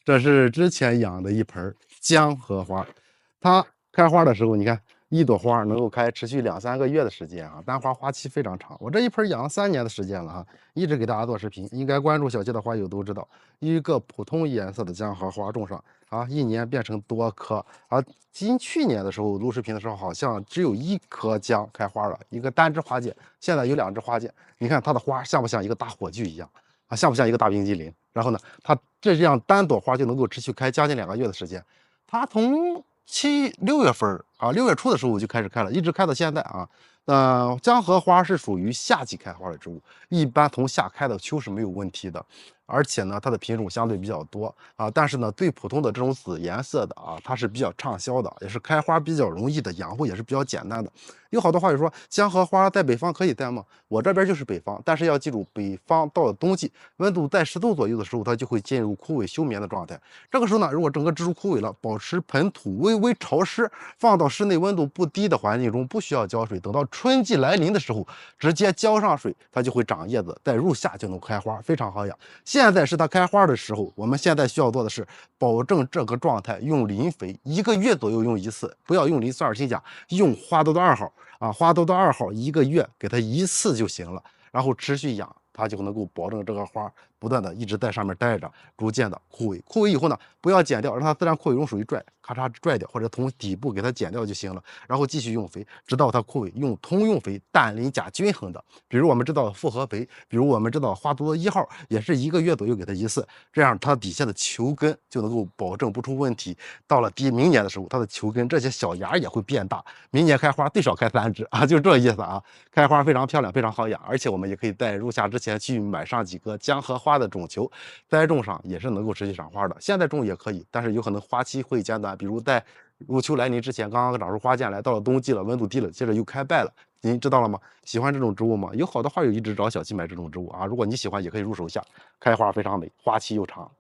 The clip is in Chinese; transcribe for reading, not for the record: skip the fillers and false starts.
这是之前养的一盆江河花，它开花的时候，你看一朵花能够开持续2、3个月的时间啊，单花花期非常长。我这一盆养了3年的时间了哈，一直给大家做视频，应该关注小七的花友都知道，一个普通颜色的江河花种上啊，一年变成多颗啊。去年的时候录视频的时候，好像只有1颗姜开花了，一个单枝花剑，现在有2枝花剑，你看它的花像不像一个大火炬一样？啊，像不像一个大冰激凌？然后呢，它这样单朵花就能够持续开将近2个月的时间。它从6月份啊，6月初的时候就开始开了，一直开到现在啊。江河花是属于夏季开花的植物，一般从夏开到秋是没有问题的。而且呢，它的品种相对比较多啊，但是呢，最普通的这种紫颜色的啊，它是比较畅销的，也是开花比较容易的，养护也是比较简单的。有好多话友说江河花在北方可以栽吗？我这边就是北方，但是要记住，北方到了冬季，温度在10度左右的时候，它就会进入枯萎休眠的状态。这个时候呢，如果整个植株枯萎了，保持盆土微微潮湿，放到室内温度不低的环境中，不需要浇水。等到春季来临的时候，直接浇上水，它就会长叶子，在入夏就能开花，非常好养。现在是它开花的时候，我们现在需要做的是保证这个状态，用磷肥1个月左右用一次，不要用磷酸二氢钾，用花多多2号啊，花多多2号1个月给它1次就行了，然后持续养，它就能够保证这个花不断的一直在上面待着，逐渐的枯萎。枯萎以后呢，不要剪掉，让它自然枯萎，用手一拽，咔嚓拽掉，或者从底部给它剪掉就行了。然后继续用肥，直到它枯萎，用通用肥，氮磷钾均衡的。比如我们知道复合肥，比如我们知道花多多1号，也是1个月左右给它1次，这样它底下的球根就能够保证不出问题。到了明年的时候，它的球根这些小芽也会变大，明年开花最少开3枝啊，就这意思啊。开花非常漂亮，非常好养，而且我们也可以在入夏之前去买上几个江河花的种球，栽种上也是能够持续长花的。现在种也可以，但是有可能花期会间短，比如在入秋来临之前，刚刚长出花剑来，到了冬季了，温度低了，接着又开败了。您知道了吗？喜欢这种植物吗？有好多花友一直找小七买这种植物啊，如果你喜欢，也可以入手下，开花非常美，花期又长。